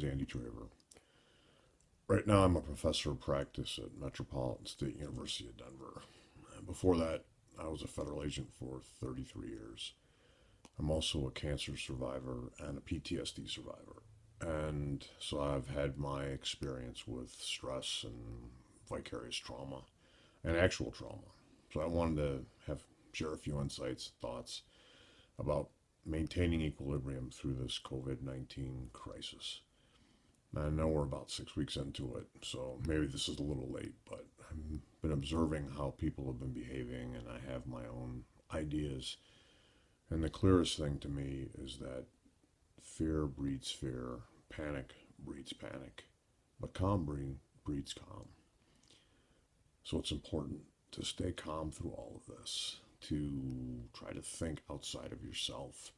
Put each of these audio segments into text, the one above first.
name's Andy Traver. Right now, I'm a professor of practice at Metropolitan State University of Denver. And before that, I was a federal agent for 33 years. I'm also a cancer survivor and a PTSD survivor. And so I've had my experience with stress and vicarious trauma and actual trauma. So I wanted to share a few insights, thoughts about maintaining equilibrium through this COVID-19 crisis. I know we're about 6 weeks into it, so maybe this is a little late, but I've been observing how people have been behaving, and I have my own ideas. And the clearest thing to me is that fear breeds fear, panic breeds panic, but calm breeds calm. So it's important to stay calm through all of this, to try to think outside of yourself.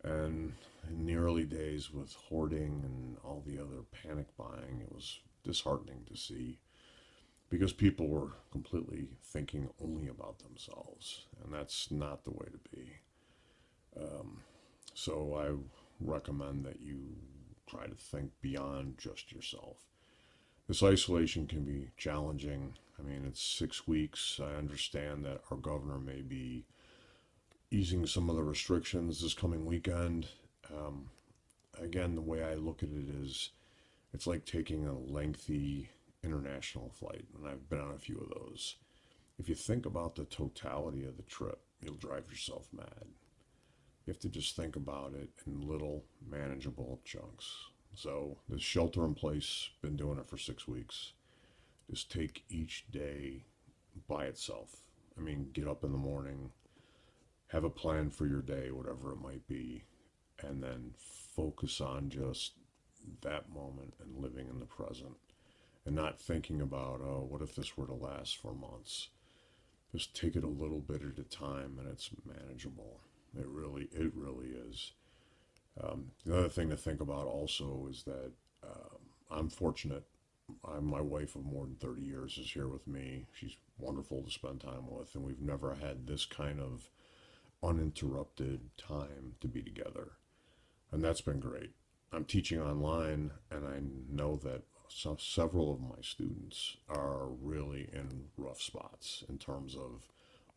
And in the early days with hoarding and all the other panic buying, it was disheartening to see because people were completely thinking only about themselves, and that's not the way to be. So I recommend that you try to think beyond just yourself. This isolation can be challenging. I mean, it's 6 weeks. I understand that our governor may be easing some of the restrictions this coming weekend. Again, the way I look at it is it's like taking a lengthy international flight, and I've been on a few of those. If you think about the totality of the trip, you'll drive yourself mad. You have to just think about it in little manageable chunks. So this shelter in place, been doing it for 6 weeks. Just take each day by itself. I mean, get up in the morning, have a plan for your day, whatever it might be, and then focus on just that moment and living in the present and not thinking about, oh, what if this were to last for months? Just take it a little bit at a time, and it's manageable. It really is. The other thing to think about also is that I'm fortunate. My wife of more than 30 years is here with me. She's wonderful to spend time with, and we've never had this kind of uninterrupted time to be together. And that's been great. I'm teaching online, and I know that several of my students are really in rough spots in terms of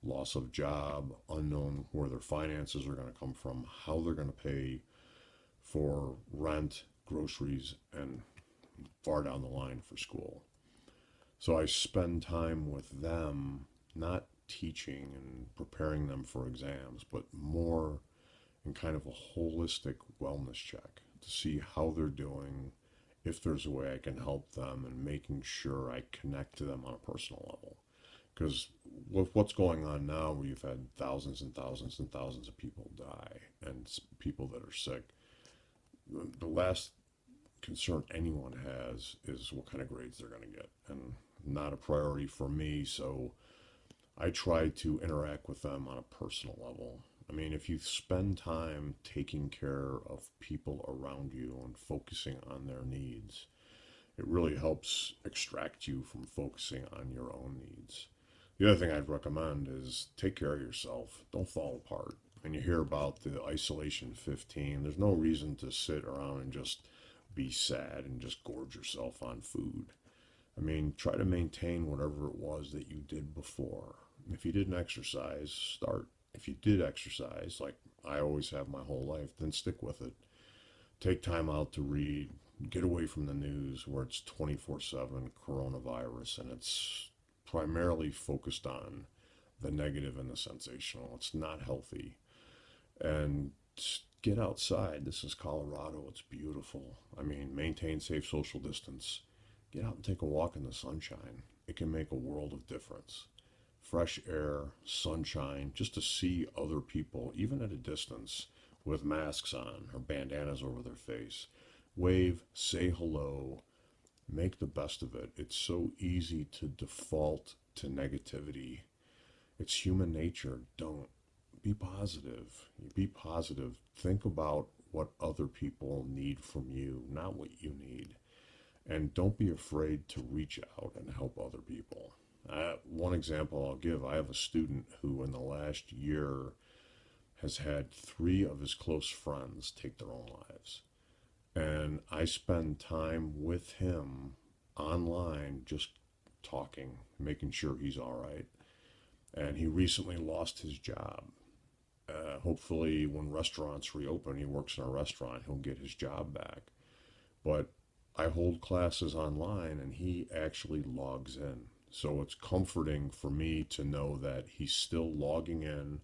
loss of job, unknown where their finances are going to come from, how they're going to pay for rent, groceries, and far down the line for school. So I spend time with them, not teaching and preparing them for exams, but more in kind of a holistic wellness check to see how they're doing, if there's a way I can help them, and making sure I connect to them on a personal level. Because with what's going on now, where you've had thousands and thousands and thousands of people die and people that are sick, the last concern anyone has is what kind of grades they're going to get, and not a priority for me. So I try to interact with them on a personal level. I mean, if you spend time taking care of people around you and focusing on their needs, it really helps extract you from focusing on your own needs. The other thing I'd recommend is take care of yourself. Don't fall apart. And you hear about the isolation 15. There's no reason to sit around and just be sad and just gorge yourself on food. I mean, try to maintain whatever it was that you did before. If you didn't exercise, start. If you did exercise, like I always have my whole life, then stick with it. Take time out to read. Get away from the news where it's 24/7 coronavirus, and it's primarily focused on the negative and the sensational. It's not healthy. And get outside. This is Colorado. It's beautiful. I mean, maintain safe social distance. Get out and take a walk in the sunshine. It can make a world of difference. Fresh air, sunshine, just to see other people, even at a distance, with masks on or bandanas over their face. Wave, say hello, make the best of it. It's so easy to default to negativity. It's human nature. Don't. Be positive. Be positive. Think about what other people need from you, not what you need. And don't be afraid to reach out and help other people. One example I'll give, I have a student who in the last year has had 3 of his close friends take their own lives. And I spend time with him online, just talking, making sure he's all right. And he recently lost his job. Hopefully, when restaurants reopen, he works in a restaurant, he'll get his job back. But I hold classes online and he actually logs in. So it's comforting for me to know that he's still logging in,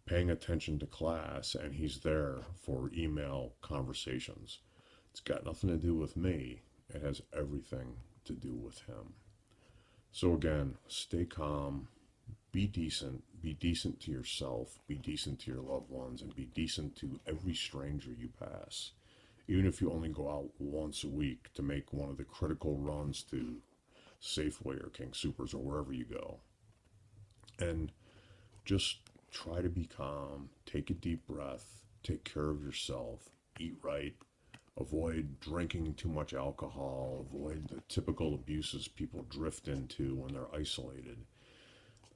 paying attention to class, and he's there for email conversations. It's got nothing to do with me. It has everything to do with him. So again, stay calm, be decent to yourself, be decent to your loved ones, and be decent to every stranger you pass. Even if you only go out once a week to make one of the critical runs to Safeway or King Supers or wherever you go. And just try to be calm, take a deep breath, take care of yourself, eat right, avoid drinking too much alcohol, avoid the typical abuses people drift into when they're isolated.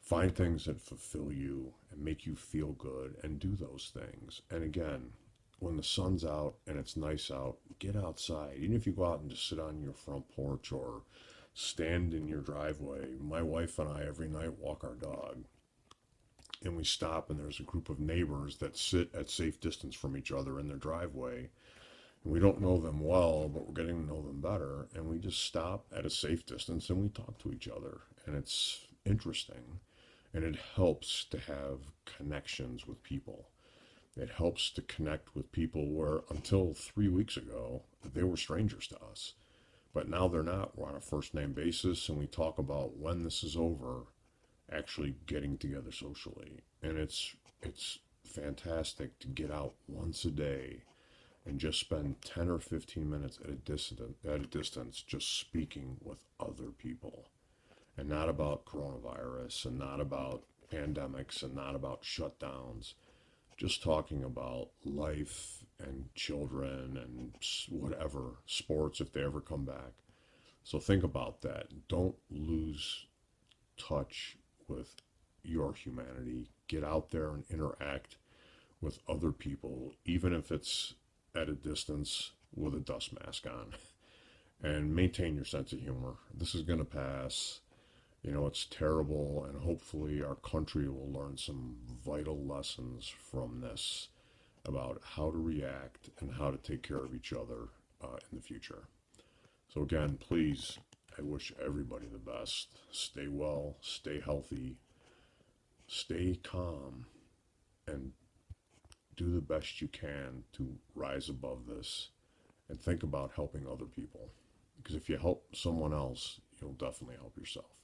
Find things that fulfill you and make you feel good and do those things. And again, when the sun's out and it's nice out, get outside. Even if you go out and just sit on your front porch or stand in your driveway. My wife and I every night walk our dog. And we stop and there's a group of neighbors that sit at safe distance from each other in their driveway. And we don't know them well, but we're getting to know them better. And we just stop at a safe distance and we talk to each other. And it's interesting. And it helps to have connections with people. It helps to connect with people where until 3 weeks ago, they were strangers to us. But now they're not. We're on a first name basis and we talk about when this is over, actually getting together socially. And it's fantastic to get out once a day and just spend 10 or 15 minutes at a distance just speaking with other people. And not about coronavirus and not about pandemics and not about shutdowns. Just talking about life and children and whatever, sports if they ever come back. So think about that. Don't lose touch with your humanity. Get out there and interact with other people, even if it's at a distance with a dust mask on. And maintain your sense of humor. This is going to pass. You know, it's terrible, and hopefully our country will learn some vital lessons from this about how to react and how to take care of each other in the future. So again, please, I wish everybody the best. Stay well, stay healthy, stay calm, and do the best you can to rise above this and think about helping other people. Because if you help someone else, you'll definitely help yourself.